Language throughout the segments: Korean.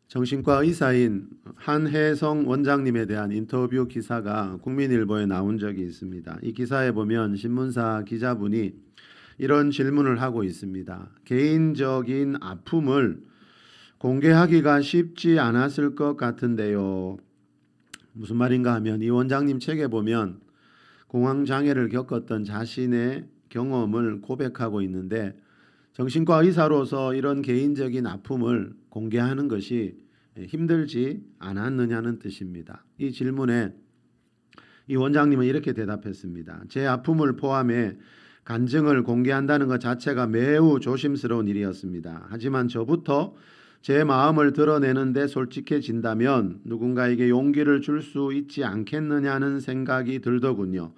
정신과 의사인 한혜성 원장님에 대한 인터뷰 기사가 국민일보에 나온 적이 있습니다. 이 기사에 보면 신문사 기자분이 이런 질문을 하고 있습니다. 개인적인 아픔을 공개하기가 쉽지 않았을 것 같은데요. 무슨 말인가 하면 이 원장님 책에 보면 공황장애를 겪었던 자신의 경험을 고백하고 있는데 정신과 의사로서 이런 개인적인 아픔을 공개하는 것이 힘들지 않았느냐는 뜻입니다. 이 질문에 이 원장님은 이렇게 대답했습니다. 제 아픔을 포함해 간증을 공개한다는 것 자체가 매우 조심스러운 일이었습니다. 하지만 저부터 제 마음을 드러내는데 솔직해진다면 누군가에게 용기를 줄 수 있지 않겠느냐는 생각이 들더군요.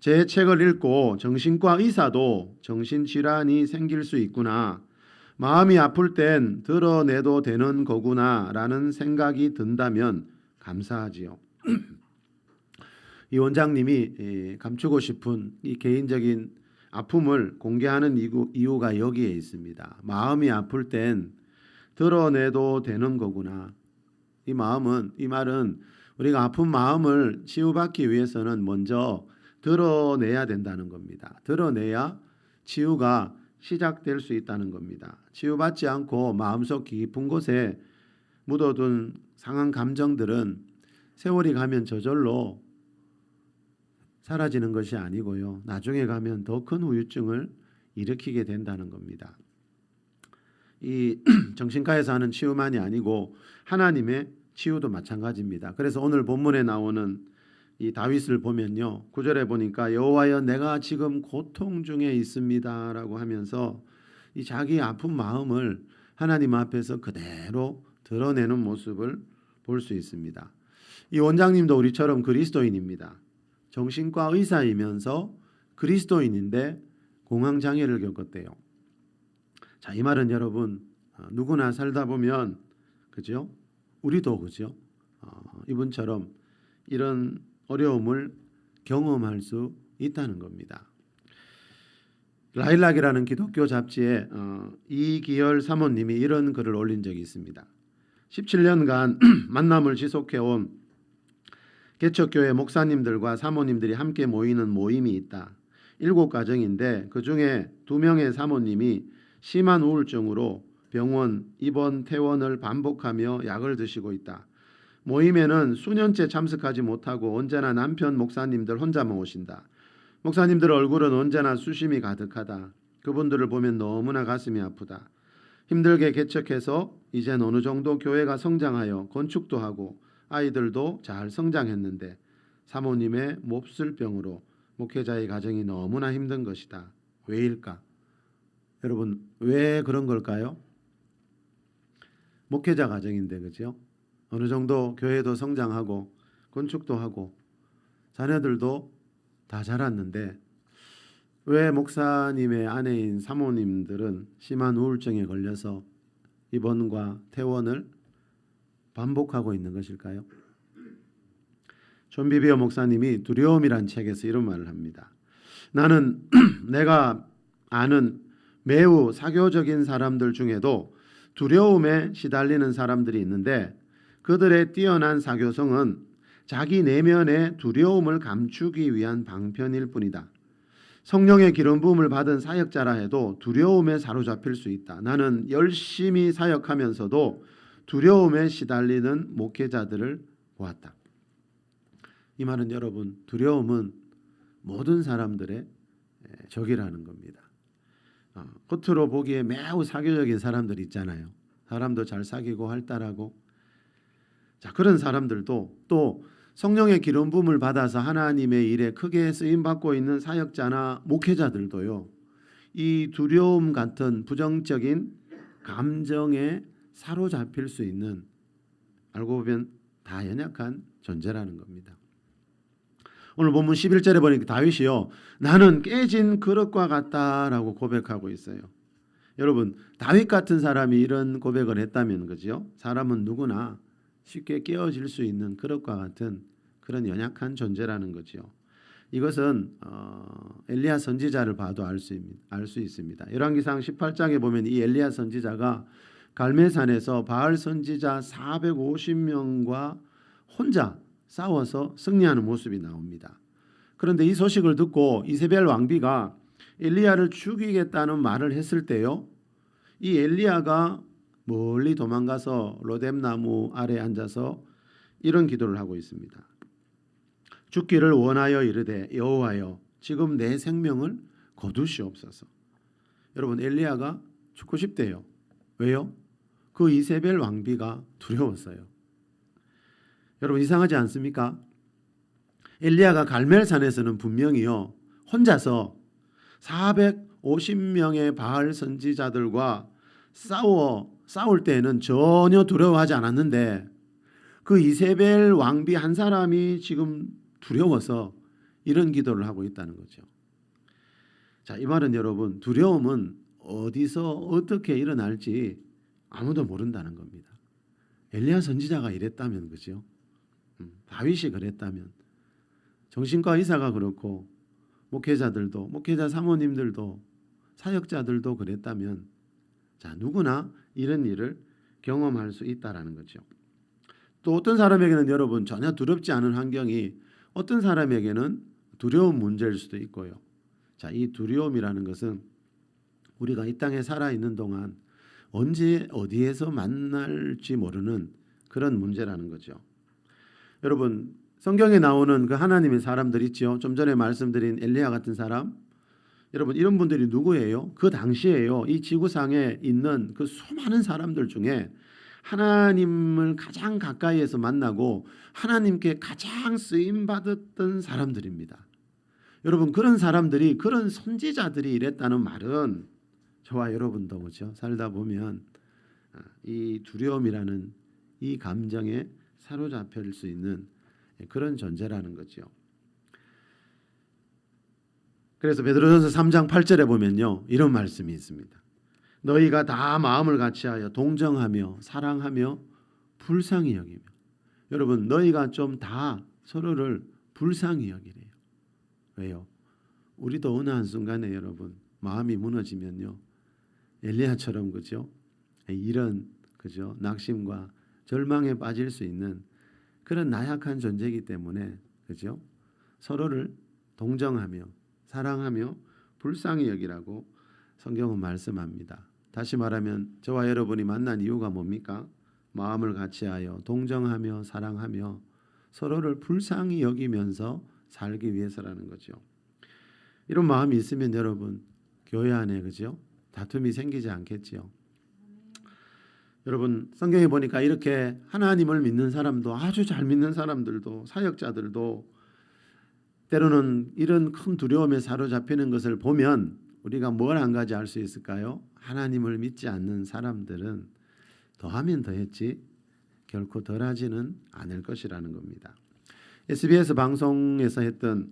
제 책을 읽고 정신과 의사도 정신질환이 생길 수 있구나, 마음이 아플 땐 드러내도 되는 거구나 라는 생각이 든다면 감사하지요. 이 원장님이 감추고 싶은 이 개인적인 아픔을 공개하는 이유가 여기에 있습니다. 마음이 아플 땐 드러내도 되는 거구나. 이 말은 우리가 아픈 마음을 치유받기 위해서는 먼저 드러내야 된다는 겁니다. 드러내야 치유가 시작될 수 있다는 겁니다. 치유받지 않고 마음속 깊은 곳에 묻어둔 상한 감정들은 세월이 가면 저절로 사라지는 것이 아니고요. 나중에 가면 더 큰 후유증을 일으키게 된다는 겁니다. 이 정신과에서 하는 치유만이 아니고 하나님의 치유도 마찬가지입니다. 그래서 오늘 본문에 나오는 이 다윗을 보면요, 9절에 보니까 여호와여 내가 지금 고통 중에 있습니다라고 하면서 이 자기 아픈 마음을 하나님 앞에서 그대로 드러내는 모습을 볼 수 있습니다. 이 원장님도 우리처럼 그리스도인입니다. 정신과 의사이면서 그리스도인인데 공황장애를 겪었대요. 자, 이 말은 여러분 누구나 살다 보면 그죠? 우리도 그죠? 이분처럼 이런 어려움을 경험할 수 있다는 겁니다. 라일락이라는 기독교 잡지에 이기열 사모님이 이런 글을 올린 적이 있습니다. 17년간 만남을 지속해온 개척교회 목사님들과 사모님들이 함께 모이는 모임이 있다. 7가정인데 그중에 2명의 사모님이 심한 우울증으로 병원 입원 퇴원을 반복하며 약을 드시고 있다. 모임에는 수년째 참석하지 못하고 언제나 남편 목사님들 혼자만 오신다. 목사님들 얼굴은 언제나 수심이 가득하다. 그분들을 보면 너무나 가슴이 아프다. 힘들게 개척해서 이젠 어느 정도 교회가 성장하여 건축도 하고 아이들도 잘 성장했는데 사모님의 몹쓸 병으로 목회자의 가정이 너무나 힘든 것이다. 왜일까? 여러분, 왜 그런 걸까요? 목회자 가정인데 그죠? 어느 정도 교회도 성장하고 건축도 하고 자녀들도 다 자랐는데 왜 목사님의 아내인 사모님들은 심한 우울증에 걸려서 입원과 퇴원을 반복하고 있는 것일까요? 존 비비어 목사님이 두려움이란 책에서 이런 말을 합니다. 나는 내가 아는 매우 사교적인 사람들 중에도 두려움에 시달리는 사람들이 있는데 그들의 뛰어난 사교성은 자기 내면의 두려움을 감추기 위한 방편일 뿐이다. 성령의 기름 부음을 받은 사역자라 해도 두려움에 사로잡힐 수 있다. 나는 열심히 사역하면서도 두려움에 시달리는 목회자들을 보았다. 이 말은 여러분, 두려움은 모든 사람들의 적이라는 겁니다. 겉으로 보기에 매우 사교적인 사람들 있잖아요. 사람도 잘 사귀고 활달하고, 자, 그런 사람들도 또 성령의 기름 부음을 받아서 하나님의 일에 크게 쓰임 받고 있는 사역자나 목회자들도요, 이 두려움 같은 부정적인 감정에 사로잡힐 수 있는, 알고 보면 다 연약한 존재라는 겁니다. 오늘 본문 11절에 보니까 다윗이요, 나는 깨진 그릇과 같다라고 고백하고 있어요. 여러분, 다윗 같은 사람이 이런 고백을 했다면 그죠? 사람은 누구나 쉽게 깨어질 수 있는 그릇과 같은 그런 연약한 존재라는 거죠. 이것은 엘리야 선지자를 봐도 알 수 있습니다. 열왕기상 18장에 보면 이 엘리야 선지자가 갈멜산에서 바알 선지자 450명과 혼자 싸워서 승리하는 모습이 나옵니다. 그런데 이 소식을 듣고 이세벨 왕비가 엘리야를 죽이겠다는 말을 했을 때요, 이 엘리야가 멀리 도망가서 로뎀나무 아래 앉아서 이런 기도를 하고 있습니다. 죽기를 원하여 이르되 여호와여 지금 내 생명을 거두시옵소서. 여러분, 엘리야가 죽고 싶대요. 왜요? 그 이세벨 왕비가 두려웠어요. 여러분, 이상하지 않습니까? 엘리야가 갈멜산에서는 분명히요 혼자서 450명의 바알 선지자들과 싸울 때에는 전혀 두려워하지 않았는데 그 이세벨 왕비 한 사람이 지금 두려워서 이런 기도를 하고 있다는 거죠. 자, 이 말은 여러분, 두려움은 어디서 어떻게 일어날지 아무도 모른다는 겁니다. 엘리야 선지자가 이랬다면, 그죠? 다윗이 그랬다면, 정신과 의사가 그렇고, 목회자들도, 목회자 사모님들도, 사역자들도 그랬다면, 자, 누구나 이런 일을 경험할 수 있다라는 거죠. 또 어떤 사람에게는 여러분 전혀 두렵지 않은 환경이 어떤 사람에게는 두려운 문제일 수도 있고요. 자, 이 두려움이라는 것은 우리가 이 땅에 살아 있는 동안 언제 어디에서 만날지 모르는 그런 문제라는 거죠. 여러분, 성경에 나오는 그 하나님의 사람들 있죠. 좀 전에 말씀드린 엘리야 같은 사람, 여러분 이런 분들이 누구예요? 그 당시에요, 이 지구상에 있는 그 수많은 사람들 중에 하나님을 가장 가까이에서 만나고 하나님께 가장 쓰임 받았던 사람들입니다. 여러분, 그런 사람들이, 그런 선지자들이 이랬다는 말은 저와 여러분도 그렇죠, 살다 보면 이 두려움이라는 이 감정에 사로잡힐 수 있는 그런 존재라는 거죠. 그래서 베드로전서 3장 8절에 보면요 이런 말씀이 있습니다. 너희가 다 마음을 같이하여 동정하며 사랑하며 불쌍히 여기며. 여러분, 너희가 좀 다 서로를 불쌍히 여기래요. 왜요? 우리도 어느 한순간에 여러분 마음이 무너지면요 엘리야처럼, 그죠? 이런, 그죠? 낙심과 절망에 빠질 수 있는 그런 나약한 존재이기 때문에, 그죠? 서로를 동정하며 사랑하며 불쌍히 여기라고 성경은 말씀합니다. 다시 말하면 저와 여러분이 만난 이유가 뭡니까? 마음을 같이하여 동정하며 사랑하며 서로를 불쌍히 여기면서 살기 위해서라는 거죠. 이런 마음이 있으면 여러분 교회 안에, 그죠? 다툼이 생기지 않겠지요. 여러분, 성경에 보니까 이렇게 하나님을 믿는 사람도, 아주 잘 믿는 사람들도, 사역자들도 때로는 이런 큰 두려움에 사로잡히는 것을 보면 우리가 뭘 한 가지 알 수 있을까요? 하나님을 믿지 않는 사람들은 더하면 더했지 결코 덜하지는 않을 것이라는 겁니다. SBS 방송에서 했던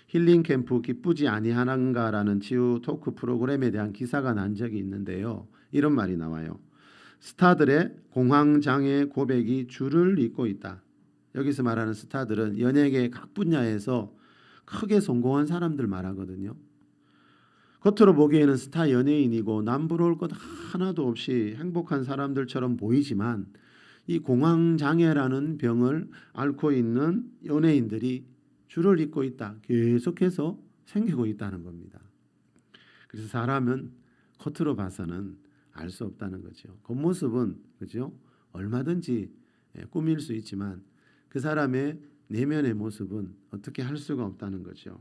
힐링 캠프 기쁘지 아니하는가라는 치유 토크 프로그램에 대한 기사가 난 적이 있는데요. 이런 말이 나와요. 스타들의 공황장애 고백이 줄을 잇고 있다. 여기서 말하는 스타들은 연예계 각 분야에서 크게 성공한 사람들 말하거든요. 겉으로 보기에는 스타 연예인이고 남부러울 것 하나도 없이 행복한 사람들처럼 보이지만 이 공황장애라는 병을 앓고 있는 연예인들이 줄을 잇고 있다. 계속해서 생기고 있다는 겁니다. 그래서 사람은 겉으로 봐서는 알 수 없다는 거죠. 겉모습은, 그죠? 얼마든지 꾸밀 수 있지만 그 사람의 내면의 모습은 어떻게 할 수가 없다는 거죠.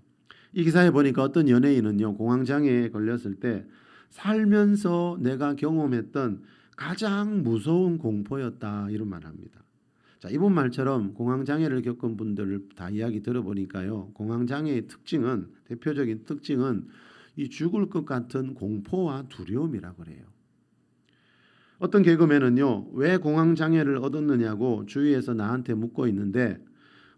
이 기사에 보니까 어떤 연예인은요 공황장애에 걸렸을 때 살면서 내가 경험했던 가장 무서운 공포였다, 이런 말을 합니다. 자, 이분 말처럼 공황장애를 겪은 분들을 다 이야기 들어보니까요, 공황장애의 특징은, 대표적인 특징은 이 죽을 것 같은 공포와 두려움이라고 그래요. 어떤 개그맨은요 왜 공황장애를 얻었느냐고 주위에서 나한테 묻고 있는데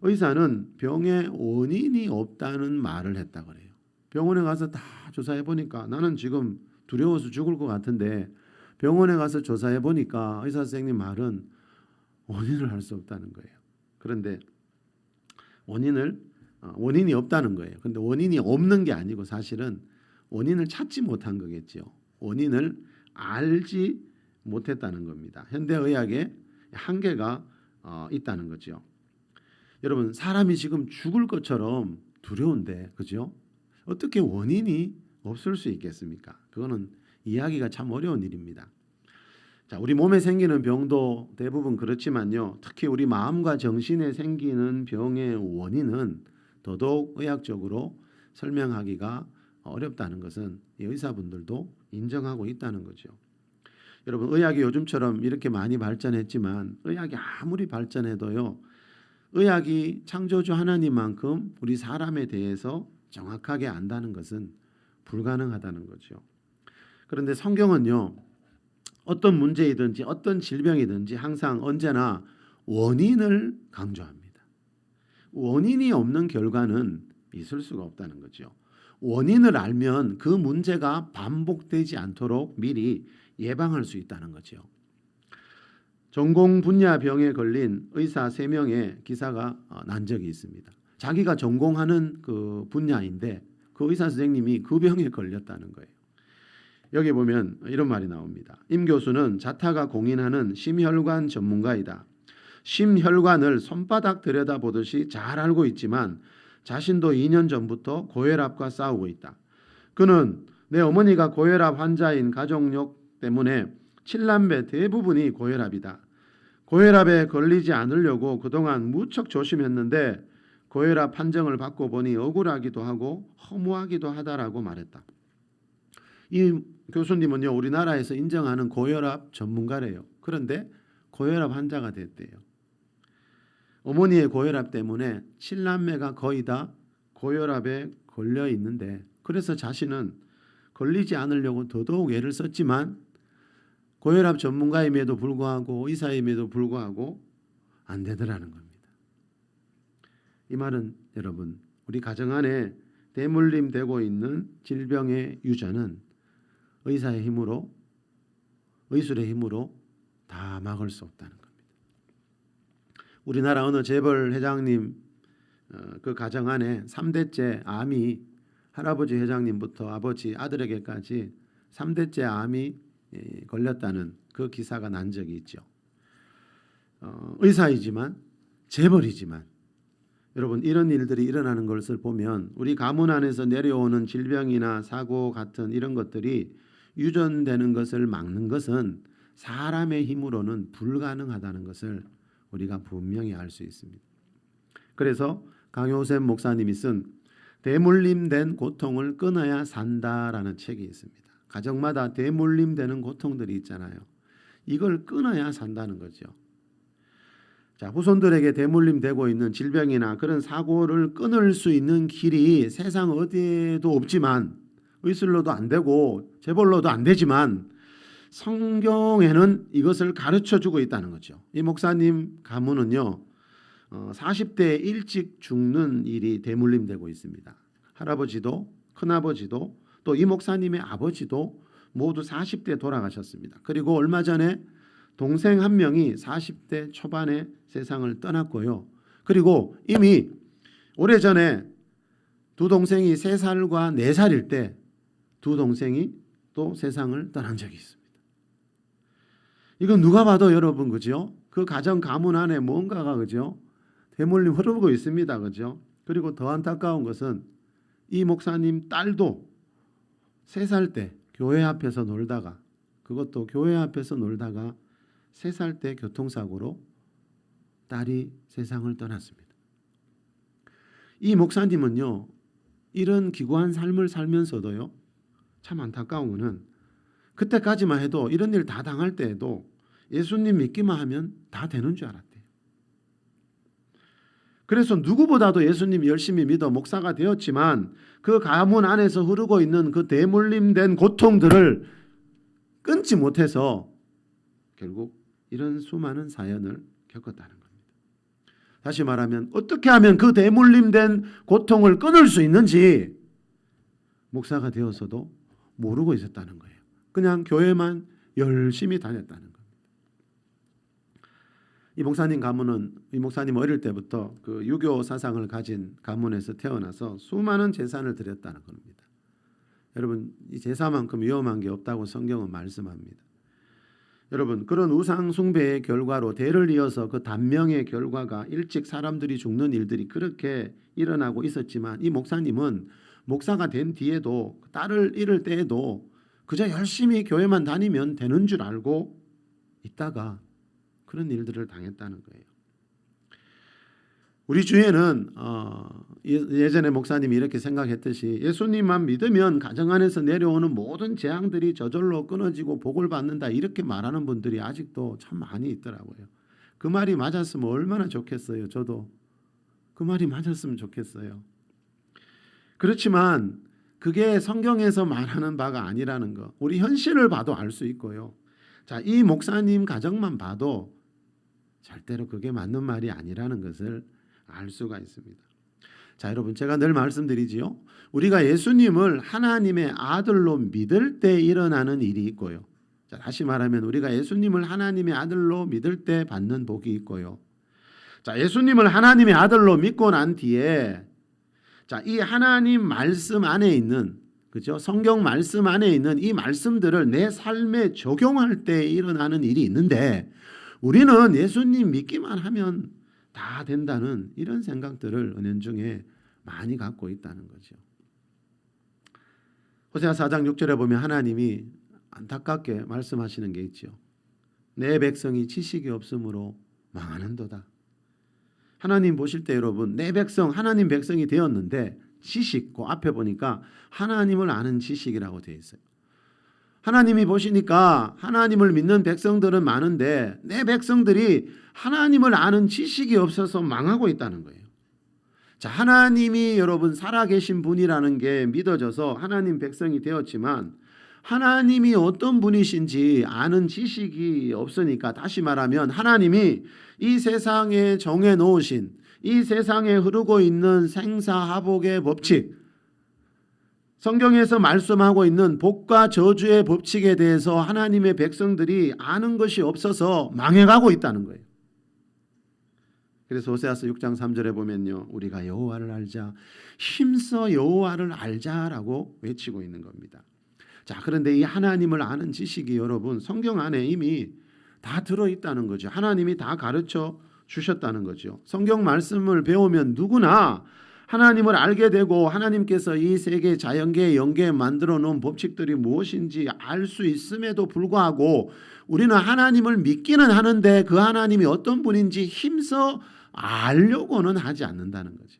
의사는 병의 원인이 없다는 말을 했다 그래요. 병원에 가서 다 조사해 보니까 나는 지금 두려워서 죽을 것 같은데 병원에 가서 조사해 보니까 의사 선생님 말은 원인을 알 수 없다는 거예요. 그런데 원인이 없다는 거예요. 그런데 원인이 없는 게 아니고 사실은 원인을 찾지 못한 거겠죠. 원인을 알지 못했다는 겁니다. 현대의학에 한계가 있다는 거죠. 여러분, 사람이 지금 죽을 것처럼 두려운데, 그죠? 어떻게 원인이 없을 수 있겠습니까? 그거는 이야기가 참 어려운 일입니다. 자, 우리 몸에 생기는 병도 대부분 그렇지만요. 특히 우리 마음과 정신에 생기는 병의 원인은 더더욱 의학적으로 설명하기가 어렵다는 것은 의사분들도 인정하고 있다는 거죠. 여러분, 의학이 요즘처럼 이렇게 많이 발전했지만 의학이 아무리 발전해도요, 의학이 창조주 하나님만큼 우리 사람에 대해서 정확하게 안다는 것은 불가능하다는 거죠. 그런데 성경은요, 어떤 문제이든지 어떤 질병이든지 항상 언제나 원인을 강조합니다. 원인이 없는 결과는 있을 수가 없다는 거죠. 원인을 알면 그 문제가 반복되지 않도록 미리 예방할 수 있다는 거죠. 전공 분야 병에 걸린 의사 3명의 기사가 난 적이 있습니다. 자기가 전공하는 그 분야인데 그 의사 선생님이 그 병에 걸렸다는 거예요. 여기 보면 이런 말이 나옵니다. 임 교수는 자타가 공인하는 심혈관 전문가이다. 심혈관을 손바닥 들여다보듯이 잘 알고 있지만 자신도 2년 전부터 고혈압과 싸우고 있다. 그는 내 어머니가 고혈압 환자인 가족력 때문에 7남매 대부분이 고혈압이다. 고혈압에 걸리지 않으려고 그동안 무척 조심했는데 고혈압 판정을 받고 보니 억울하기도 하고 허무하기도 하다라고 말했다. 이 교수님은요, 우리나라에서 인정하는 고혈압 전문가래요. 그런데 고혈압 환자가 됐대요. 어머니의 고혈압 때문에 7남매가 거의 다 고혈압에 걸려 있는데, 그래서 자신은 걸리지 않으려고 더더욱 애를 썼지만 고혈압 전문가임에도 불구하고 의사임에도 불구하고 안 되더라는 겁니다. 이 말은 여러분, 우리 가정 안에 대물림되고 있는 질병의 유전은 의사의 힘으로, 의술의 힘으로 다 막을 수 없다는 겁니다. 우리나라 어느 재벌 회장님 그 가정 안에 3대째 암이, 할아버지 회장님부터 아버지 아들에게까지 3대째 암이 걸렸다는 그 기사가 난 적이 있죠. 의사이지만 재벌이지만 여러분, 이런 일들이 일어나는 것을 보면 우리 가문 안에서 내려오는 질병이나 사고 같은 이런 것들이 유전되는 것을 막는 것은 사람의 힘으로는 불가능하다는 것을 우리가 분명히 알 수 있습니다. 그래서 강효샘 목사님이 쓴 대물림된 고통을 끊어야 산다라는 책이 있습니다. 가정마다 대물림되는 고통들이 있잖아요. 이걸 끊어야 산다는 거죠. 자, 후손들에게 대물림되고 있는 질병이나 그런 사고를 끊을 수 있는 길이 세상 어디에도 없지만, 의술로도 안 되고 재벌로도 안 되지만 성경에는 이것을 가르쳐주고 있다는 거죠. 이 목사님 가문은요, 40대 일찍 죽는 일이 대물림되고 있습니다. 할아버지도 큰아버지도 또 이 목사님의 아버지도 모두 40대 돌아가셨습니다. 그리고 얼마 전에 동생 한 명이 40대 초반에 세상을 떠났고요. 그리고 이미 오래전에 두 동생이 3살과 4살일 때 두 동생이 또 세상을 떠난 적이 있습니다. 이건 누가 봐도 여러분, 그죠? 그 가정 가문 안에 뭔가가, 그죠? 대물림 흐르고 있습니다. 그죠? 그리고 더 안타까운 것은 이 목사님 딸도 3살 때 교회 앞에서 놀다가, 그것도 교회 앞에서 놀다가 3살 때 교통사고로 딸이 세상을 떠났습니다. 이 목사님은요, 이런 기구한 삶을 살면서도요, 참 안타까운 것은 그때까지만 해도 이런 일 다 당할 때에도 예수님 믿기만 하면 다 되는 줄 알았대요. 그래서 누구보다도 예수님 열심히 믿어 목사가 되었지만 그 가문 안에서 흐르고 있는 그 대물림된 고통들을 끊지 못해서 결국 이런 수많은 사연을 겪었다는 겁니다. 다시 말하면 어떻게 하면 그 대물림된 고통을 끊을 수 있는지 목사가 되어서도 모르고 있었다는 거예요. 그냥 교회만 열심히 다녔다는 겁니다. 이 목사님 가문은, 이 목사님 어릴 때부터 그 유교 사상을 가진 가문에서 태어나서 수많은 제사를 드렸다는 겁니다. 여러분, 이 제사만큼 위험한 게 없다고 성경은 말씀합니다. 여러분, 그런 우상 숭배의 결과로 대를 이어서 그 단명의 결과가 일찍 사람들이 죽는 일들이 그렇게 일어나고 있었지만, 이 목사님은 목사가 된 뒤에도 딸을 잃을 때에도 그저 열심히 교회만 다니면 되는 줄 알고 있다가 그런 일들을 당했다는 거예요. 우리 주위에는 예전에 목사님이 이렇게 생각했듯이 예수님만 믿으면 가정 안에서 내려오는 모든 재앙들이 저절로 끊어지고 복을 받는다, 이렇게 말하는 분들이 아직도 참 많이 있더라고요. 그 말이 맞았으면 얼마나 좋겠어요. 저도 그 말이 맞았으면 좋겠어요. 그렇지만 그게 성경에서 말하는 바가 아니라는 거, 우리 현실을 봐도 알 수 있고요. 자, 이 목사님 가정만 봐도 절대로 그게 맞는 말이 아니라는 것을 알 수가 있습니다. 자, 여러분, 제가 늘 말씀드리지요. 우리가 예수님을 하나님의 아들로 믿을 때 일어나는 일이 있고요. 자, 다시 말하면 우리가 예수님을 하나님의 아들로 믿을 때 받는 복이 있고요. 자, 예수님을 하나님의 아들로 믿고 난 뒤에 자, 이 하나님 말씀 안에 있는, 그죠? 성경 말씀 안에 있는 이 말씀들을 내 삶에 적용할 때 일어나는 일이 있는데, 우리는 예수님 믿기만 하면 다 된다는 이런 생각들을 은연중에 많이 갖고 있다는 거죠. 호세아 4장 6절에 보면 하나님이 안타깝게 말씀하시는 게 있죠. 내 백성이 지식이 없으므로 망하는도다. 하나님 보실 때 여러분, 내 백성, 하나님 백성이 되었는데 지식, 그 앞에 보니까 하나님을 아는 지식이라고 되어 있어요. 하나님이 보시니까 하나님을 믿는 백성들은 많은데 내 백성들이 하나님을 아는 지식이 없어서 망하고 있다는 거예요. 자, 하나님이 여러분 살아계신 분이라는 게 믿어져서 하나님 백성이 되었지만 하나님이 어떤 분이신지 아는 지식이 없으니까, 다시 말하면 하나님이 이 세상에 정해 놓으신, 이 세상에 흐르고 있는 생사화복의 법칙, 성경에서 말씀하고 있는 복과 저주의 법칙에 대해서 하나님의 백성들이 아는 것이 없어서 망해가고 있다는 거예요. 그래서 호세아서 6장 3절에 보면요, 우리가 여호와를 알자, 힘써 여호와를 알자라고 외치고 있는 겁니다. 자, 그런데 이 하나님을 아는 지식이 여러분 성경 안에 이미 다 들어있다는 거죠. 하나님이 다 가르쳐 주셨다는 거죠. 성경 말씀을 배우면 누구나 하나님을 알게 되고 하나님께서 이 세계 자연계 연계에 만들어 놓은 법칙들이 무엇인지 알 수 있음에도 불구하고 우리는 하나님을 믿기는 하는데 그 하나님이 어떤 분인지 힘써 알려고는 하지 않는다는 거죠.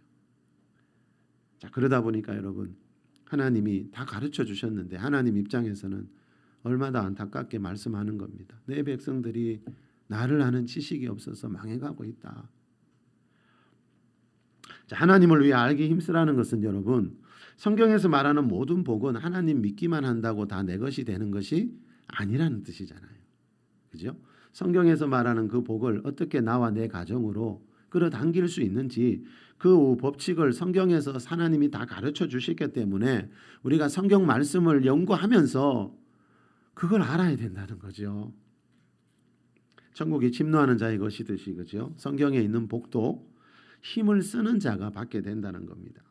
자, 그러다 보니까 여러분, 하나님이 다 가르쳐 주셨는데 하나님 입장에서는 얼마나 안타깝게 말씀하는 겁니다. 내 백성들이 나를 아는 지식이 없어서 망해가고 있다. 자, 하나님을 위해 알기 힘쓰라는 것은 여러분, 성경에서 말하는 모든 복은 하나님 믿기만 한다고 다 내 것이 되는 것이 아니라는 뜻이잖아요. 그죠? 성경에서 말하는 그 복을 어떻게 나와 내 가정으로 끌어당길 수 있는지 그 법칙을 성경에서 하나님이 다 가르쳐 주셨기 때문에 우리가 성경 말씀을 연구하면서 그걸 알아야 된다는 거죠. 천국이 침노하는 자의 것이듯이, 그죠? 성경에 있는 복도 힘을 쓰는 자가 받게 된다는 겁니다.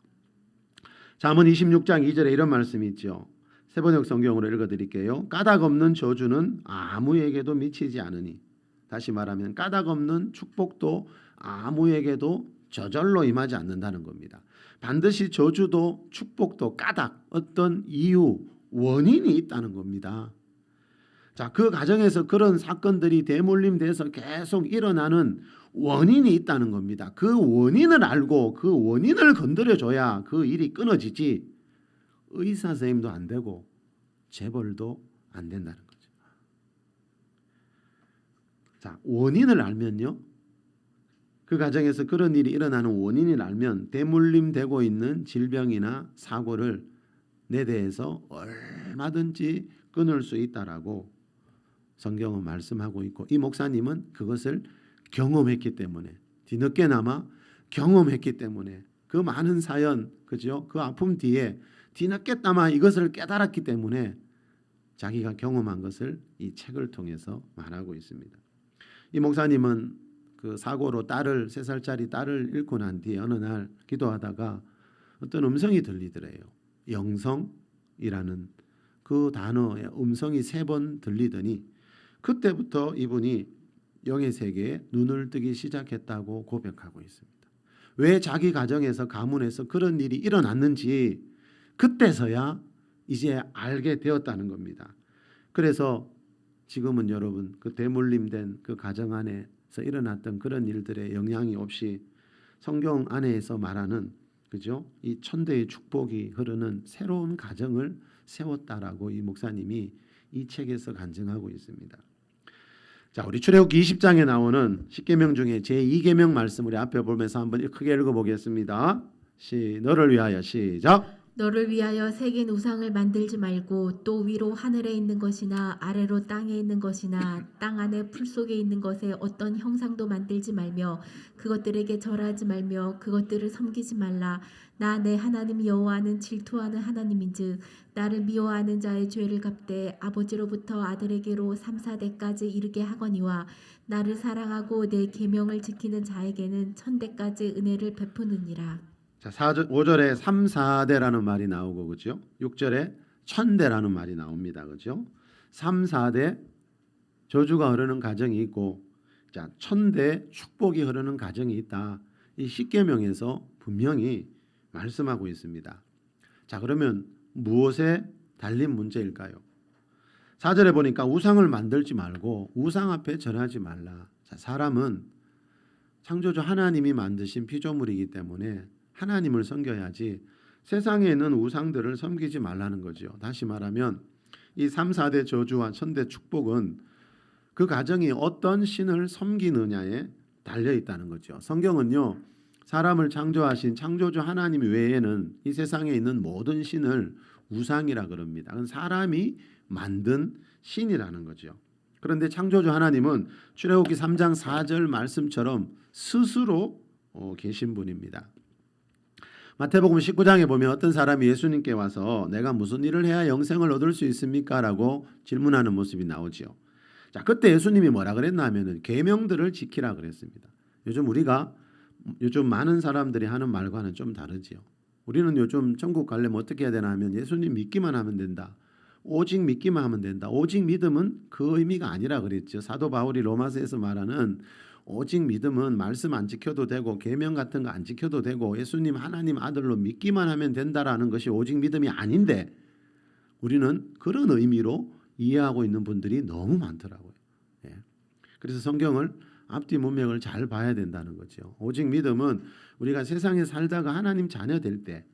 잠언 26장 2절에 이런 말씀이 있죠. 세번역 성경으로 읽어드릴게요. 까닭 없는 저주는 아무에게도 미치지 않으니, 다시 말하면 까닭 없는 축복도 아무에게도 저절로 임하지 않는다는 겁니다. 반드시 저주도 축복도 까닭, 어떤 이유, 원인이 있다는 겁니다. 자, 그 가정에서 그런 사건들이 대물림돼서 계속 일어나는 원인이 있다는 겁니다. 그 원인을 알고 그 원인을 건드려줘야 그 일이 끊어지지 의사 선생님도 안 되고 재벌도 안 된다는 거죠. 자, 원인을 알면요, 그 가정에서 그런 일이 일어나는 원인을 알면 대물림되고 있는 질병이나 사고를 내 대해서 얼마든지 끊을 수 있다라고 성경은 말씀하고 있고, 이 목사님은 그것을 경험했기 때문에, 뒤늦게나마 경험했기 때문에, 그 많은 사연, 그죠? 그 아픔 뒤에 뒤늦게나마 이것을 깨달았기 때문에 자기가 경험한 것을 이 책을 통해서 말하고 있습니다. 이 목사님은 그 사고로 3살짜리 딸을 잃고 난 뒤에 어느 날 기도하다가 어떤 음성이 들리더래요. 영성이라는 그 단어의 음성이 3번 들리더니 그때부터 이분이 영의 세계에 눈을 뜨기 시작했다고 고백하고 있습니다. 왜 자기 가정에서 가문에서 그런 일이 일어났는지 그때서야 이제 알게 되었다는 겁니다. 그래서 지금은 여러분 그 대물림된 그 가정 안에서 일어났던 그런 일들의 영향이 없이 성경 안에서 말하는 그죠? 이 천대의 축복이 흐르는 새로운 가정을 세웠다라고 이 목사님이 이 책에서 간증하고 있습니다. 자, 우리 출애굽기 20장에 나오는 10계명 중에 제2계명 말씀 우리 앞에 보면서 한번 크게 읽어보겠습니다. 너를 위하여 시작. 너를 위하여 새긴 우상을 만들지 말고 또 위로 하늘에 있는 것이나 아래로 땅에 있는 것이나 땅 안에 풀 속에 있는 것에 어떤 형상도 만들지 말며 그것들에게 절하지 말며 그것들을 섬기지 말라. 나 내 하나님 여호와는 질투하는 하나님인즉 나를 미워하는 자의 죄를 갚되 아버지로부터 아들에게로 3, 4대까지 이르게 하거니와 나를 사랑하고 내 계명을 지키는 자에게는 1000대까지 은혜를 베푸느니라. 자, 5절에 3, 4대라는 말이 나오고 그죠? 6절에 1000대라는 말이 나옵니다. 그죠? 3, 4대 저주가 흐르는 가정이 있고 자, 1000대 축복이 흐르는 가정이 있다. 이 십계명에서 분명히 말씀하고 있습니다. 자, 그러면 무엇에 달린 문제일까요? 4절에 보니까 우상을 만들지 말고 우상 앞에 절하지 말라. 자, 사람은 창조주 하나님이 만드신 피조물이기 때문에 하나님을 섬겨야지 세상에 있는 우상들을 섬기지 말라는 거죠. 다시 말하면 이 3, 4대 저주와 1000대 축복은 그 가정이 어떤 신을 섬기느냐에 달려 있다는 거죠. 성경은요. 사람을 창조하신 창조주 하나님 외에는 이 세상에 있는 모든 신을 우상이라 그럽니다. 그건 사람이 만든 신이라는 거죠. 그런데 창조주 하나님은 출애굽기 3장 4절 말씀처럼 스스로 계신 분입니다. 마태복음 19장에 보면 어떤 사람이 예수님께 와서 내가 무슨 일을 해야 영생을 얻을 수 있습니까? 라고 질문하는 모습이 나오지요. 자, 그때 예수님이 뭐라 그랬나 하면은 계명들을 지키라 그랬습니다. 요즘 많은 사람들이 하는 말과는 좀 다르지요. 우리는 요즘 천국 가려면 어떻게 해야 되나 하면 예수님 믿기만 하면 된다. 오직 믿기만 하면 된다. 오직 믿음은 그 의미가 아니라 그랬죠. 사도 바울이 로마서에서 말하는 오직 믿음은 말씀 안 지켜도 되고 계명 같은 거 안 지켜도 되고 예수님 하나님 아들로 믿기만 하면 된다라는 것이 오직 믿음이 아닌데 우리는 그런 의미로 이해하고 있는 분들이 너무 많더라고요. 예. 그래서 성경을 앞뒤 문맥을 잘 봐야 된다는 거죠. 오직 믿음은 우리가 세상에 살다가 하나님 자녀 될 때,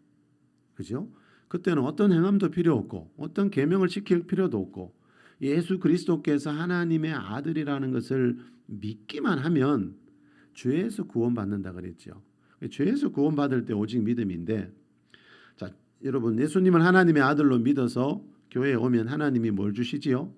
그죠? 그때는 어떤 행함도 필요 없고 어떤 계명을 지킬 필요도 없고 예수 그리스도께서 하나님의 아들이라는 것을 믿기만 하면 죄에서 구원받는다 그랬죠. 죄에서 구원받을 때 오직 믿음인데 자, 여러분 예수님을 하나님의 아들로 믿어서 교회에 오면 하나님이 뭘 주시지요?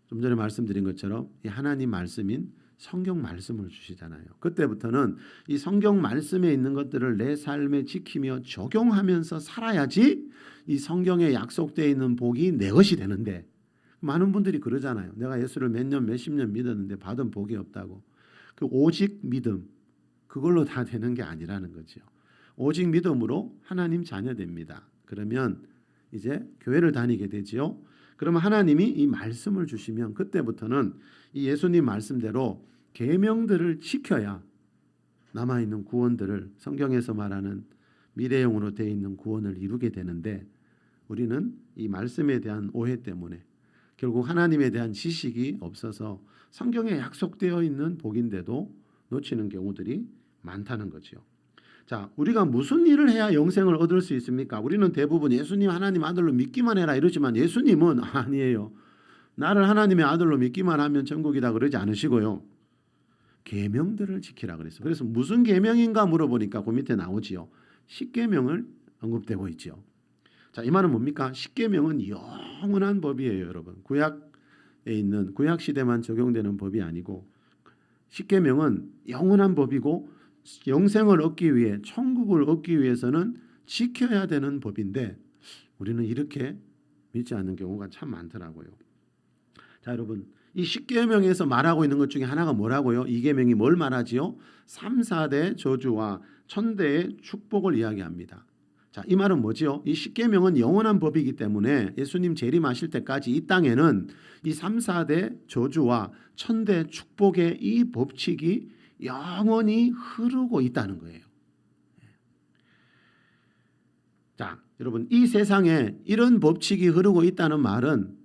좀 전에 말씀드린 것처럼 이 하나님 말씀인 성경 말씀을 주시잖아요. 그때부터는 이 성경 말씀에 있는 것들을 내 삶에 지키며 적용하면서 살아야지 이 성경에 약속되어 있는 복이 내 것이 되는데 많은 분들이 그러잖아요. 내가 예수를 몇 년, 몇십 년 믿었는데 받은 복이 없다고. 그 오직 믿음 그걸로 다 되는 게 아니라는 거죠. 오직 믿음으로 하나님 자녀 됩니다. 그러면 이제 교회를 다니게 되지요. 그러면 하나님이 이 말씀을 주시면 그때부터는 이 예수님 말씀대로 계명들을 지켜야 남아있는 구원들을 성경에서 말하는 미래형으로 되어 있는 구원을 이루게 되는데 우리는 이 말씀에 대한 오해 때문에 결국 하나님에 대한 지식이 없어서 성경에 약속되어 있는 복인데도 놓치는 경우들이 많다는 거죠. 자, 우리가 무슨 일을 해야 영생을 얻을 수 있습니까? 우리는 대부분 예수님 하나님 아들로 믿기만 해라 이러지만 예수님은 아니에요. 나를 하나님의 아들로 믿기만 하면 천국이다 그러지 않으시고요. 계명들을 지키라 그랬어요. 그래서 무슨 계명인가 물어보니까 그 밑에 나오지요. 십계명을 언급되고 있죠. 자, 이 말은 뭡니까? 십계명은 영원한 법이에요, 여러분. 구약에 있는 구약 시대만 적용되는 법이 아니고 십계명은 영원한 법이고 영생을 얻기 위해 천국을 얻기 위해서는 지켜야 되는 법인데 우리는 이렇게 믿지 않는 경우가 참 많더라고요. 자, 여러분, 이 십계명에서 말하고 있는 것 중에 하나가 뭐라고요? 이 계명이 뭘 말하지요? 3, 4대 저주와 1000대의 축복을 이야기합니다. 자, 이 말은 뭐지요? 이 십계명은 영원한 법이기 때문에 예수님 재림하실 때까지 이 땅에는 이 3, 4대 저주와 천대 축복의 이 법칙이 영원히 흐르고 있다는 거예요. 자, 여러분, 이 세상에 이런 법칙이 흐르고 있다는 말은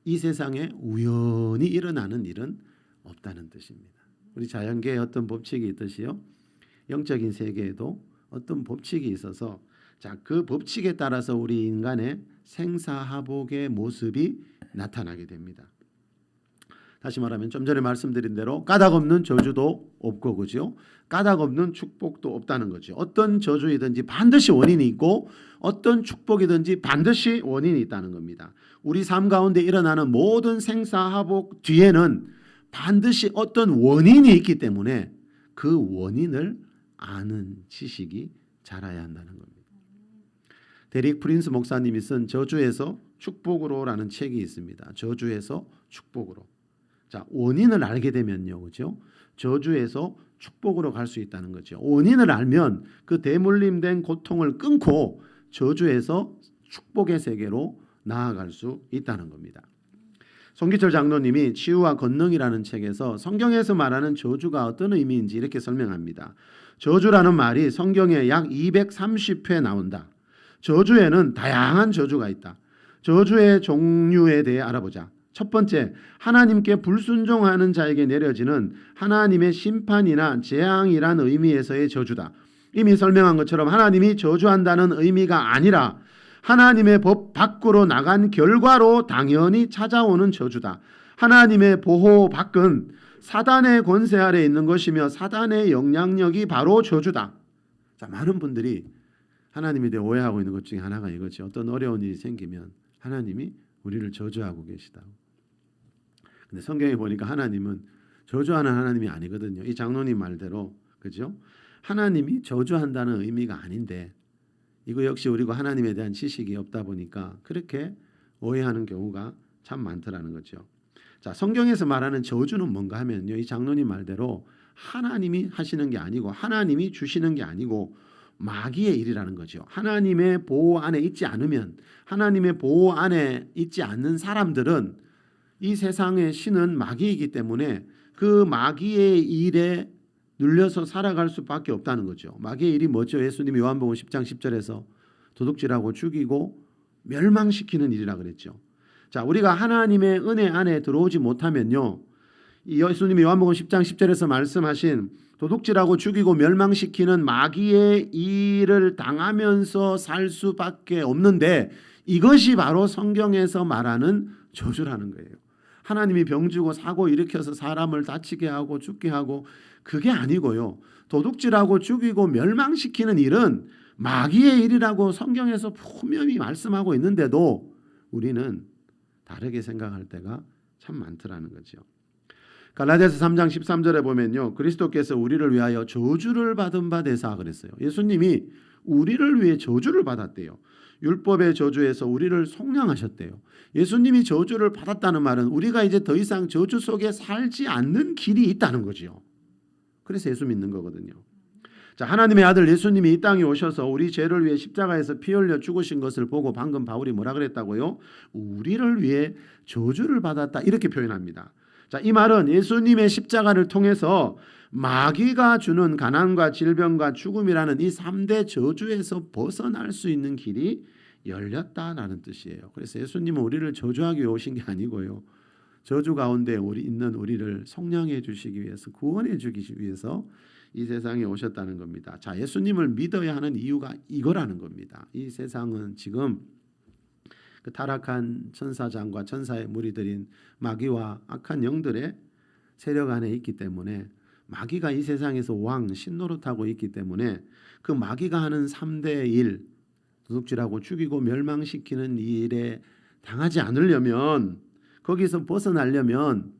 이 세상에 우연히 일어나는 일은 없다는 뜻입니다. 우리 자연계에 어떤 법칙이 있듯이요, 영적인 세계에도 어떤 법칙이 있어서, 자, 그 법칙에 따라서 우리 인간의 생사하복의 모습이 나타나게 됩니다. 다시 말하면 좀 전에 말씀드린 대로 까닭 없는 저주도 없고, 그죠? 까닭 없는 축복도 없다는 거죠. 어떤 저주이든지 반드시 원인이 있고, 어떤 축복이든지 반드시 원인이 있다는 겁니다. 우리 삶 가운데 일어나는 모든 생사하복 뒤에는 반드시 어떤 원인이 있기 때문에 그 원인을 아는 지식이 자라야 한다는 겁니다. 데릭 프린스 목사님이 쓴 저주에서 축복으로라는 책이 있습니다. 저주에서 축복으로. 자, 원인을 알게 되면요, 그죠? 저주에서 축복으로 갈 수 있다는 거죠. 원인을 알면 그 대물림된 고통을 끊고 저주에서 축복의 세계로 나아갈 수 있다는 겁니다. 송기철 장로님이 치유와 권능이라는 책에서 성경에서 말하는 저주가 어떤 의미인지 이렇게 설명합니다. 저주라는 말이 성경에 약 230회 나온다. 저주에는 다양한 저주가 있다. 저주의 종류에 대해 알아보자. 첫 번째, 하나님께 불순종하는 자에게 내려지는 하나님의 심판이나 재앙이란 의미에서의 저주다. 이미 설명한 것처럼 하나님이 저주한다는 의미가 아니라 하나님의 법 밖으로 나간 결과로 당연히 찾아오는 저주다. 하나님의 보호 밖은 사단의 권세 아래 있는 것이며 사단의 영향력이 바로 저주다. 자, 많은 분들이 하나님에 대해 오해하고 있는 것 중에 하나가 이거죠. 어떤 어려운 일이 생기면 하나님이 우리를 저주하고 계시다. 근데 성경에 보니까 하나님은 저주하는 하나님이 아니거든요. 이 장로님 말대로, 그죠? 하나님이 저주한다는 의미가 아닌데, 이거 역시 우리가 하나님에 대한 지식이 없다 보니까 그렇게 오해하는 경우가 참 많더라는 거죠. 자, 성경에서 말하는 저주는 뭔가 하면요, 이 장로님 말대로 하나님이 하시는 게 아니고 하나님이 주시는 게 아니고 마귀의 일이라는 거죠. 하나님의 보호 안에 있지 않으면, 하나님의 보호 안에 있지 않는 사람들은 이 세상의 신은 마귀이기 때문에 그 마귀의 일에 눌려서 살아갈 수밖에 없다는 거죠. 마귀의 일이 뭐죠? 예수님이 요한복음 10장 10절에서 도둑질하고 죽이고 멸망시키는 일이라 그랬죠. 자, 우리가 하나님의 은혜 안에 들어오지 못하면요, 이 예수님이 요한복음 10장 10절에서 말씀하신 도둑질하고 죽이고 멸망시키는 마귀의 일을 당하면서 살 수밖에 없는데, 이것이 바로 성경에서 말하는 저주라는 거예요. 하나님이 병주고 사고 일으켜서 사람을 다치게 하고 죽게 하고, 그게 아니고요, 도둑질하고 죽이고 멸망시키는 일은 마귀의 일이라고 성경에서 분명히 말씀하고 있는데도 우리는 다르게 생각할 때가 참 많더라는 거죠. 갈라디아서 3장 13절에 보면요, 그리스도께서 우리를 위하여 저주를 받은 바 되사 그랬어요. 예수님이 우리를 위해 저주를 받았대요. 율법의 저주에서 우리를 속량하셨대요. 예수님이 저주를 받았다는 말은 우리가 이제 더 이상 저주 속에 살지 않는 길이 있다는 거죠. 그래서 예수 믿는 거거든요. 자, 하나님의 아들 예수님이 이 땅에 오셔서 우리 죄를 위해 십자가에서 피 흘려 죽으신 것을 보고 방금 바울이 뭐라 그랬다고요? 우리를 위해 저주를 받았다, 이렇게 표현합니다. 자, 이 말은 예수님의 십자가를 통해서 마귀가 주는 가난과 질병과 죽음이라는 이 3대 저주에서 벗어날 수 있는 길이 열렸다라는 뜻이에요. 그래서 예수님은 우리를 저주하기 위해 오신 게 아니고요, 저주 가운데 있는 우리를 속량해 주시기 위해서, 구원해 주기 위해서 이 세상에 오셨다는 겁니다. 자, 예수님을 믿어야 하는 이유가 이거라는 겁니다. 이 세상은 지금 그 타락한 천사장과 천사의 무리들인 마귀와 악한 영들의 세력 안에 있기 때문에, 마귀가 이 세상에서 왕 신노릇하고 있기 때문에 그 마귀가 하는 3대 일, 도둑질하고 죽이고 멸망시키는 일에 당하지 않으려면, 거기서 벗어나려면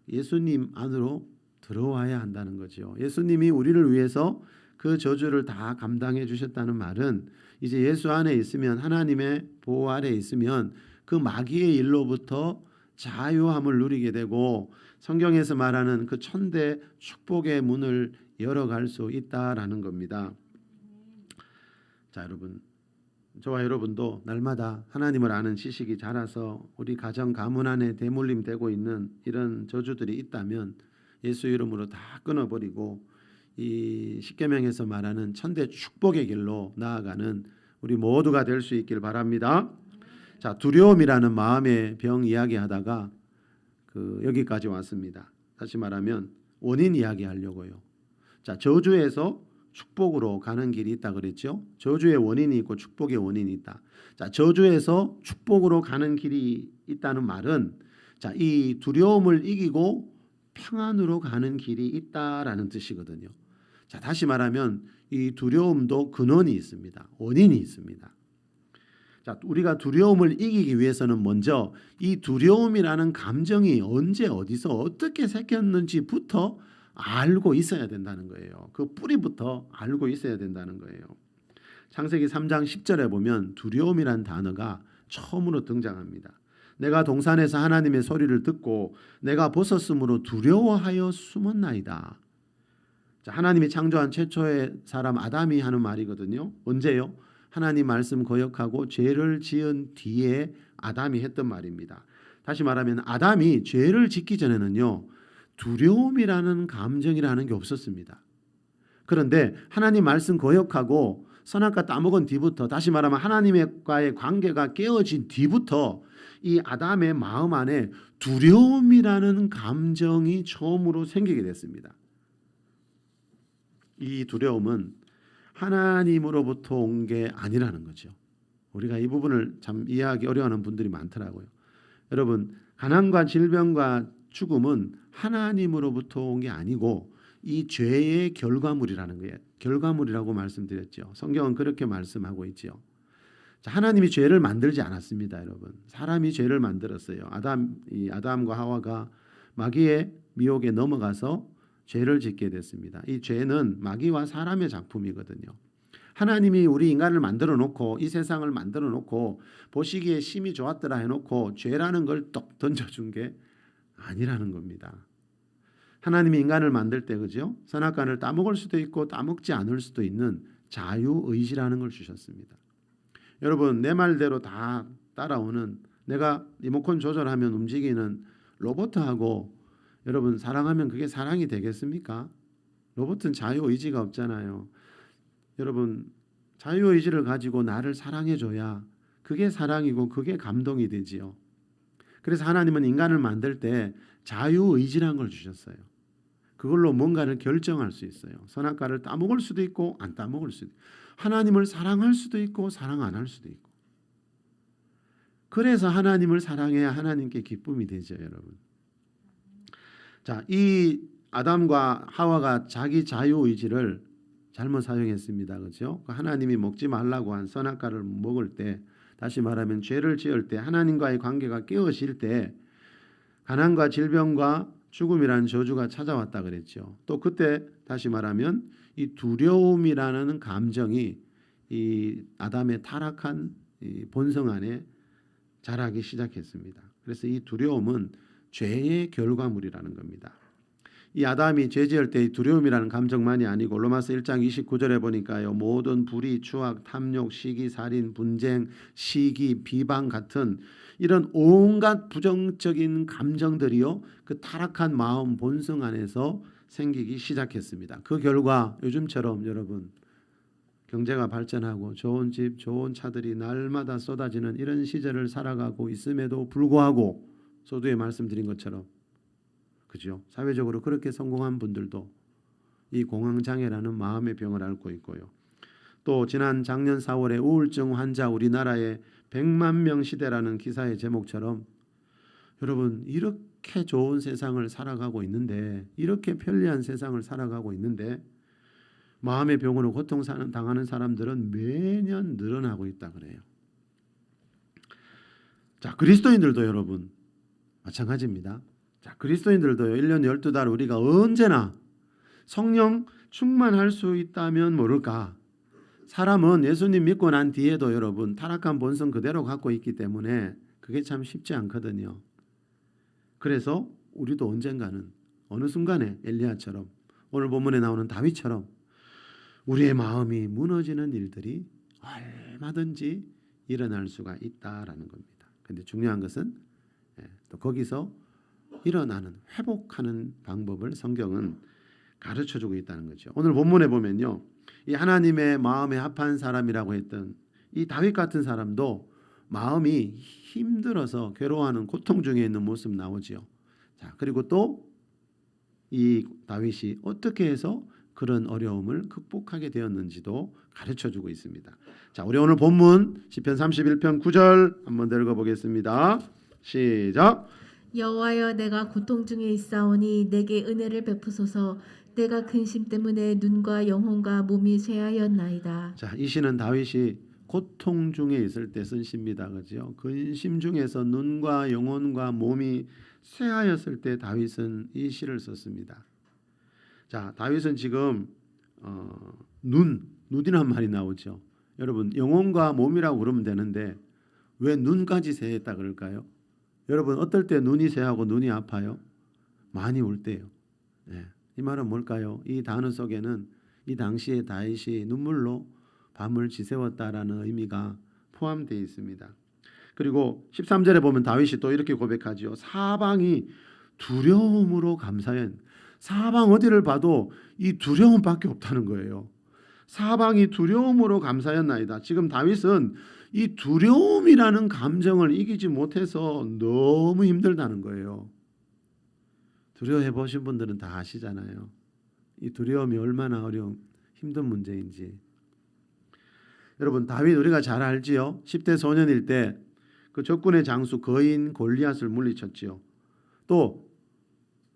예수님 안으로 들어와야 한다는 거죠. 예수님이 우리를 위해서 그 저주를 다 감당해 주셨다는 말은 이제 예수 안에 있으면, 하나님의 보호 아래 있으면 그 마귀의 일로부터 자유함을 누리게 되고 성경에서 말하는 그 천대 축복의 문을 열어갈 수 있다라는 겁니다. 자, 여러분, 저와 여러분도 날마다 하나님을 아는 지식이 자라서 우리 가정 가문 안에 대물림 되고 있는 이런 저주들이 있다면 예수 이름으로 다 끊어버리고 이 십계명에서 말하는 천대 축복의 길로 나아가는 우리 모두가 될 수 있길 바랍니다. 자, 두려움이라는 마음의 병 이야기하다가 여기까지 왔습니다. 다시 말하면 원인 이야기하려고요. 자, 저주에서 축복으로 가는 길이 있다 그랬죠. 저주의 원인이 있고 축복의 원인이 있다. 자, 저주에서 축복으로 가는 길이 있다는 말은 자, 이 두려움을 이기고 평안으로 가는 길이 있다라는 뜻이거든요. 자, 다시 말하면 이 두려움도 근원이 있습니다. 원인이 있습니다. 자, 우리가 두려움을 이기기 위해서는 먼저 이 두려움이라는 감정이 언제 어디서 어떻게 생겼는지부터 알고 있어야 된다는 거예요. 그 뿌리부터 알고 있어야 된다는 거예요. 창세기 3장 10절에 보면 두려움이란 단어가 처음으로 등장합니다. 내가 동산에서 하나님의 소리를 듣고 내가 벗었으므로 두려워하여 숨었나이다. 자, 하나님이 창조한 최초의 사람 아담이 하는 말이거든요. 언제요? 하나님 말씀 거역하고 죄를 지은 뒤에 아담이 했던 말입니다. 다시 말하면 아담이 죄를 짓기 전에는요, 두려움이라는 감정이라는 게 없었습니다. 그런데 하나님 말씀 거역하고 선악과 따먹은 뒤부터, 다시 말하면 하나님과의 관계가 깨어진 뒤부터 이 아담의 마음 안에 두려움이라는 감정이 처음으로 생기게 됐습니다. 이 두려움은 하나님으로부터 온 게 아니라는 거죠. 우리가 이 부분을 참 이해하기 어려워하는 분들이 많더라고요. 여러분, 가난과 질병과 죽음은 하나님으로부터 온 게 아니고 이 죄의 결과물이라는 거예요. 결과물이라고 말씀드렸죠. 성경은 그렇게 말씀하고 있죠. 자, 하나님이 죄를 만들지 않았습니다, 여러분. 사람이 죄를 만들었어요. 아담과 하와가 마귀의 미혹에 넘어가서 죄를 짓게 됐습니다. 이 죄는 마귀와 사람의 작품이거든요. 하나님이 우리 인간을 만들어 놓고 이 세상을 만들어 놓고 보시기에 심히 좋았더라 해놓고 죄라는 걸 떡 던져준 게 아니라는 겁니다. 하나님이 인간을 만들 때 그죠? 선악과를 따먹을 수도 있고 따먹지 않을 수도 있는 자유의지라는 걸 주셨습니다. 여러분, 내 말대로 다 따라오는, 내가 리모컨 조절하면 움직이는 로봇하고 여러분 사랑하면 그게 사랑이 되겠습니까? 로봇은 자유의지가 없잖아요. 여러분, 자유의지를 가지고 나를 사랑해줘야 그게 사랑이고 그게 감동이 되지요. 그래서 하나님은 인간을 만들 때 자유의지라는 걸 주셨어요. 그걸로 뭔가를 결정할 수 있어요. 선악과를 따먹을 수도 있고 안 따먹을 수도 있고, 하나님을 사랑할 수도 있고 사랑 안 할 수도 있고. 그래서 하나님을 사랑해야 하나님께 기쁨이 되죠, 여러분. 자, 이 아담과 하와가 자기 자유의지를 잘못 사용했습니다. 그렇죠? 하나님이 먹지 말라고 한 선악과를 먹을 때, 다시 말하면 죄를 지을 때, 하나님과의 관계가 깨어질 때 가난과 질병과 죽음이라는 저주가 찾아왔다 그랬죠. 또 그때 다시 말하면 이 두려움이라는 감정이 이 아담의 타락한 이 본성 안에 자라기 시작했습니다. 그래서 이 두려움은 죄의 결과물이라는 겁니다. 이 아담이 죄 지을 때 두려움이라는 감정만이 아니고 로마서 1장 29절에 보니까요, 모든 불의, 추악, 탐욕, 시기, 살인, 분쟁, 시기, 비방 같은 이런 온갖 부정적인 감정들이요, 그 타락한 마음 본성 안에서 생기기 시작했습니다. 그 결과 요즘처럼 여러분 경제가 발전하고 좋은 집, 좋은 차들이 날마다 쏟아지는 이런 시절을 살아가고 있음에도 불구하고 서두에 말씀드린 것처럼 그죠? 사회적으로 그렇게 성공한 분들도 이 공황장애라는 마음의 병을 앓고 있고요. 또 지난 작년 4월에 우울증 환자 우리나라의 100만 명 시대라는 기사의 제목처럼 여러분, 이렇게 좋은 세상을 살아가고 있는데, 이렇게 편리한 세상을 살아가고 있는데 마음의 병으로 고통당하는 사람들은 매년 늘어나고 있다 그래요. 자, 그리스도인들도 여러분 마찬가지입니다. 자, 그리스도인들도요, 1년 12달 우리가 언제나 성령 충만할 수 있다면 모를까. 사람은 예수님 믿고 난 뒤에도 여러분 타락한 본성 그대로 갖고 있기 때문에 그게 참 쉽지 않거든요. 그래서 우리도 언젠가는 어느 순간에 엘리야처럼, 오늘 본문에 나오는 다윗처럼 우리의 마음이 무너지는 일들이 얼마든지 일어날 수가 있다라는 겁니다. 근데 중요한 것은 또 거기서 일어나는 회복하는 방법을 성경은 가르쳐주고 있다는 거죠. 오늘 본문에 보면요, 이 하나님의 마음에 합한 사람이라고 했던 이 다윗 같은 사람도 마음이 힘들어서 괴로워하는 고통 중에 있는 모습 나오지요. 자, 그리고 또 이 다윗이 어떻게 해서 그런 어려움을 극복하게 되었는지도 가르쳐주고 있습니다. 자, 우리 오늘 본문 시편 31편 9절 한번 읽어보겠습니다. 시작. 여호와여, 내가 고통 중에 있사오니 내게 은혜를 베푸소서. 내가 근심 때문에 눈과 영혼과 몸이 쇠하였나이다. 자, 이 시는 다윗이 고통 중에 있을 때 쓴 시입니다. 그죠? 근심 중에서 눈과 영혼과 몸이 쇠하였을 때 다윗은 이 시를 썼습니다. 자, 다윗은 지금 눈이란 말이 나오죠. 여러분, 영혼과 몸이라고 그러면 되는데 왜 눈까지 쇠했다 그럴까요? 여러분, 어떨 때 눈이 쇠하고 눈이 아파요? 많이 울 때요. 네. 이 말은 뭘까요? 이 단어 속에는 이 당시에 다윗이 눈물로 밤을 지새웠다라는 의미가 포함되어 있습니다. 그리고 13절에 보면 다윗이 또 이렇게 고백하지요. 사방이 두려움으로 감사연. 사방 어디를 봐도 이 두려움밖에 없다는 거예요. 사방이 두려움으로 감사였나이다. 지금 다윗은 이 두려움이라는 감정을 이기지 못해서 너무 힘들다는 거예요. 두려워해 보신 분들은 다 아시잖아요. 이 두려움이 얼마나 힘든 문제인지. 여러분, 다윗 우리가 잘 알지요. 10대 소년일 때 그 적군의 장수 거인 골리앗을 물리쳤지요. 또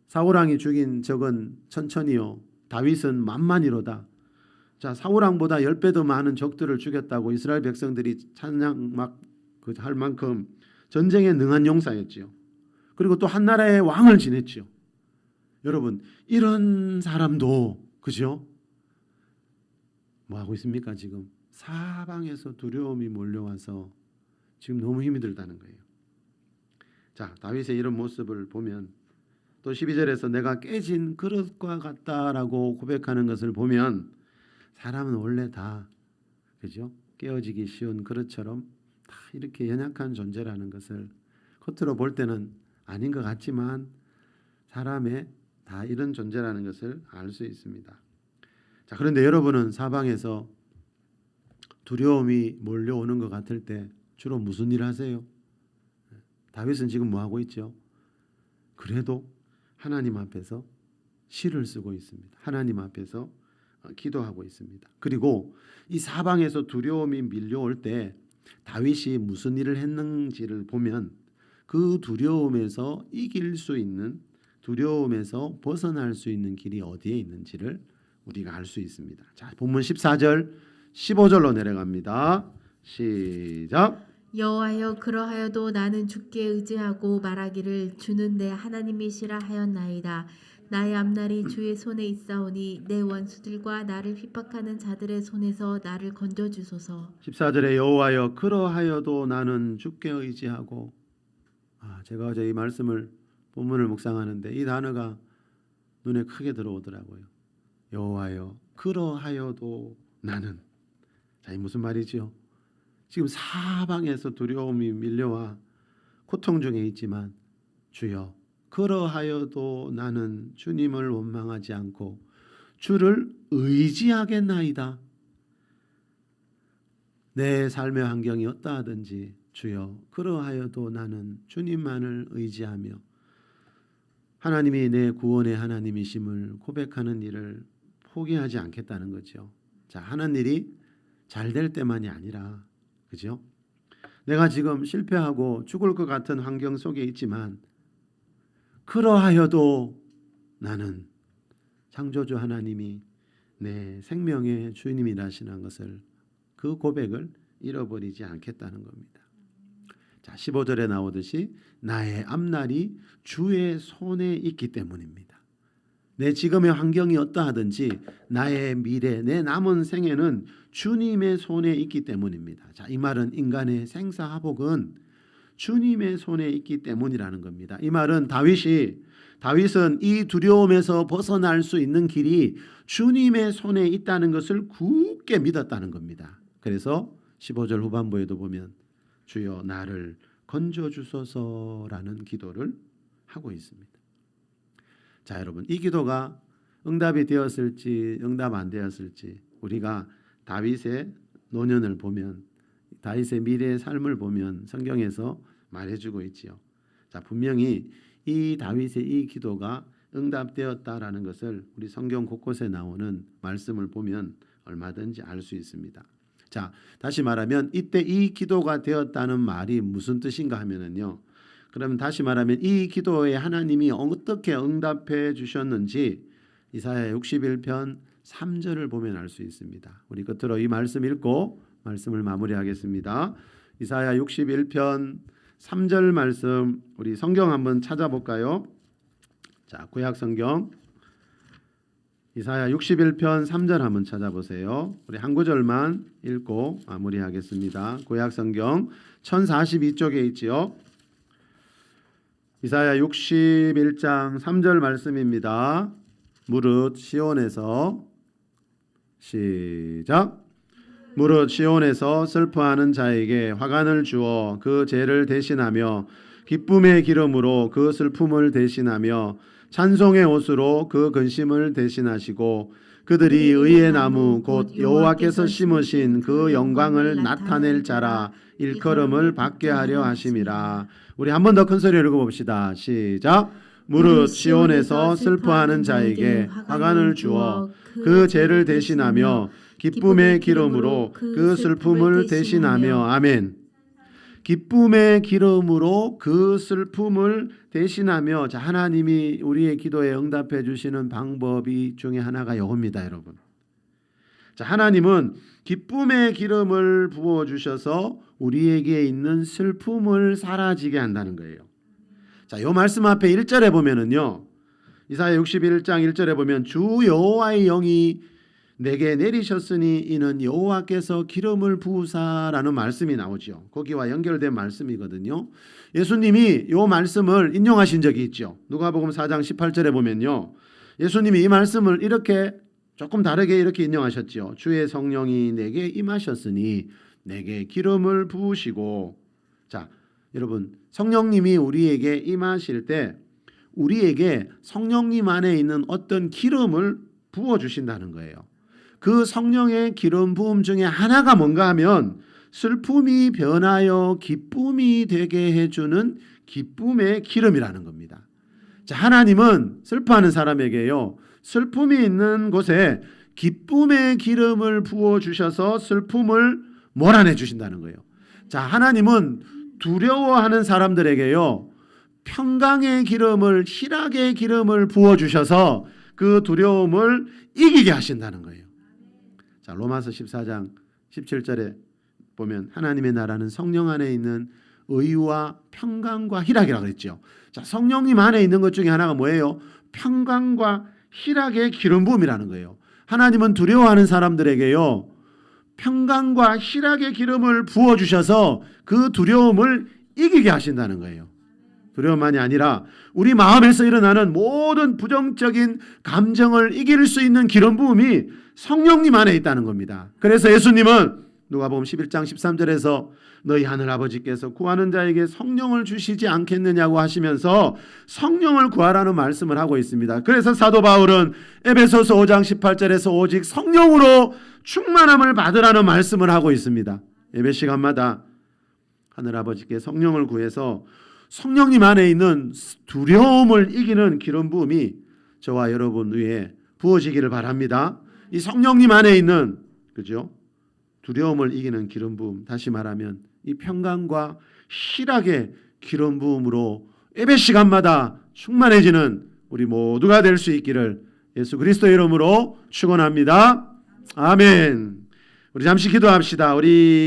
사울왕이 죽인 적은 천천히요, 다윗은 만만이로다. 자, 사울왕보다 10배 더 많은 적들을 죽였다고 이스라엘 백성들이 찬양 막 할 만큼 전쟁에 능한 용사였지요. 그리고 또 한 나라의 왕을 지냈지요. 여러분, 이런 사람도 그죠? 뭐 하고 있습니까? 지금 사방에서 두려움이 몰려와서 지금 너무 힘이 들다는 거예요. 자, 다윗의 이런 모습을 보면 또 12절에서 내가 깨진 그릇과 같다라고 고백하는 것을 보면 사람은 원래 다 그죠? 깨어지기 쉬운 그릇처럼 다 이렇게 연약한 존재라는 것을 겉으로 볼 때는 아닌 것 같지만 사람의 다 이런 존재라는 것을 알 수 있습니다. 자, 그런데 여러분은 사방에서 두려움이 몰려오는 것 같을 때 주로 무슨 일 하세요? 다윗은 지금 뭐 하고 있죠? 그래도 하나님 앞에서 시를 쓰고 있습니다. 하나님 앞에서 기도하고 있습니다. 그리고 이 사방에서 두려움이 밀려올 때 다윗이 무슨 일을 했는지를 보면 그 두려움에서 이길 수 있는, 두려움에서 벗어날 수 있는 길이 어디에 있는지를 우리가 알 수 있습니다. 자, 본문 14절 15절로 내려갑니다. 시작. 여호와여, 그러하여도 나는 주께 의지하고 말하기를 주는 내 하나님이시라 하였나이다. 나의 앞날이 주의 손에 있사오니 내 원수들과 나를 핍박하는 자들의 손에서 나를 건져주소서. 14절에 여호와여, 그러하여도 나는 주께 의지하고. 제가 어제 이 말씀을 본문을 묵상하는데 이 단어가 눈에 크게 들어오더라고요. 여호와여, 그러하여도 나는. 자, 이 무슨 말이지요? 지금 사방에서 두려움이 밀려와 고통 중에 있지만 주여, 그러하여도 나는 주님을 원망하지 않고 주를 의지하겠나이다. 내 삶의 환경이 어떠하든지 주여, 그러하여도 나는 주님만을 의지하며 하나님이 내 구원의 하나님이심을 고백하는 일을 포기하지 않겠다는 거죠. 자, 하는 일이 잘 될 때만이 아니라, 그죠? 내가 지금 실패하고 죽을 것 같은 환경 속에 있지만 그러하여도 나는 창조주 하나님이 내 생명의 주님이라시는 것을, 그 고백을 잃어버리지 않겠다는 겁니다. 자, 15절에 나오듯이 나의 앞날이 주의 손에 있기 때문입니다. 내 지금의 환경이 어떠하든지 나의 미래, 내 남은 생애는 주님의 손에 있기 때문입니다. 자, 이 말은 인간의 생사화복은 주님의 손에 있기 때문이라는 겁니다. 이 말은 다윗은 이 두려움에서 벗어날 수 있는 길이 주님의 손에 있다는 것을 굳게 믿었다는 겁니다. 그래서 15절 후반부에도 보면 주여 나를 건져 주소서라는 기도를 하고 있습니다. 자, 여러분, 이 기도가 응답이 되었을지 응답 안 되었을지 우리가 다윗의 노년을 보면, 다윗의 미래의 삶을 보면 성경에서 말해주고 있지요. 자, 분명히 이 다윗의 이 기도가 응답되었다라는 것을 우리 성경 곳곳에 나오는 말씀을 보면 얼마든지 알 수 있습니다. 자, 다시 말하면 이때 이 기도가 되었다는 말이 무슨 뜻인가 하면은요. 그러면 다시 말하면 이 기도에 하나님이 어떻게 응답해 주셨는지 이사야 61편 3절을 보면 알 수 있습니다. 우리 끝으로 이 말씀 읽고 말씀을 마무리하겠습니다. 이사야 61편 3절 말씀 우리 성경 한번 찾아볼까요? 자, 구약 성경 이사야 61편 3절 한번 찾아보세요. 우리 한 구절만 읽고 마무리하겠습니다. 구약 성경 1042쪽에 있지요. 이사야 61장 3절 말씀입니다. 무릇 시온에서 시작. 무릇 시온에서 슬퍼하는 자에게 화관을 주어 그 죄를 대신하며 기쁨의 기름으로 그 슬픔을 대신하며 찬송의 옷으로 그 근심을 대신하시고 그들이 의의 나무 곧 여호와께서 심으신 그 영광을 나타낼 자라 일컬음을 받게 하려 하심이라. 우리 한 번 더 큰 소리로 읽어봅시다. 시작. 무릇 시온에서 슬퍼하는 자에게 화관을 주어 그 죄를 대신하며 기쁨의 기름으로 그 슬픔을 대신하며. 아멘. 기쁨의 기름으로 그 슬픔을 대신하며. 자, 하나님이 우리의 기도에 응답해 주시는 방법이 중에 하나가 이겁니다, 여러분. 자, 하나님은 기쁨의 기름을 부어 주셔서 우리에게 있는 슬픔을 사라지게 한다는 거예요. 자, 요 말씀 앞에 1절에 보면은요. 이사야 61장 1절에 보면 주 여호와의 영이 내게 내리셨으니 이는 여호와께서 기름을 부으사라는 말씀이 나오죠. 거기와 연결된 말씀이거든요. 예수님이 이 말씀을 인용하신 적이 있죠. 누가복음 4장 18절에 보면요. 예수님이 이 말씀을 이렇게 조금 다르게 이렇게 인용하셨죠. 주의 성령이 내게 임하셨으니 내게 기름을 부으시고. 자, 여러분, 성령님이 우리에게 임하실 때 우리에게 성령님 안에 있는 어떤 기름을 부어주신다는 거예요. 그 성령의 기름 부음 중에 하나가 뭔가 하면 슬픔이 변하여 기쁨이 되게 해주는 기쁨의 기름이라는 겁니다. 자, 하나님은 슬퍼하는 사람에게요, 슬픔이 있는 곳에 기쁨의 기름을 부어주셔서 슬픔을 몰아내 주신다는 거예요. 자, 하나님은 두려워하는 사람들에게요, 평강의 기름을, 희락의 기름을 부어주셔서 그 두려움을 이기게 하신다는 거예요. 자, 로마서 14장 17절에 보면 하나님의 나라는 성령 안에 있는 의와 평강과 희락이라고 그랬죠. 자, 성령님 안에 있는 것 중에 하나가 뭐예요? 평강과 희락의 기름 부음이라는 거예요. 하나님은 두려워하는 사람들에게요, 평강과 희락의 기름을 부어주셔서 그 두려움을 이기게 하신다는 거예요. 두려움만이 아니라 우리 마음에서 일어나는 모든 부정적인 감정을 이길 수 있는 기름 부음이 성령님 안에 있다는 겁니다. 그래서 예수님은 누가복음 11장 13절에서 너희 하늘 아버지께서 구하는 자에게 성령을 주시지 않겠느냐고 하시면서 성령을 구하라는 말씀을 하고 있습니다. 그래서 사도 바울은 에베소서 5장 18절에서 오직 성령으로 충만함을 받으라는 말씀을 하고 있습니다. 예배 시간마다 하늘 아버지께 성령을 구해서 성령님 안에 있는 두려움을 이기는 기름 부음이 저와 여러분 위에 부어지기를 바랍니다. 이 성령님 안에 있는, 그죠? 두려움을 이기는 기름 부음, 다시 말하면 이 평강과 희락의 기름 부음으로 예배 시간마다 충만해지는 우리 모두가 될 수 있기를 예수 그리스도의 이름으로 축원합니다. 아멘. 우리 잠시 기도합시다. 우리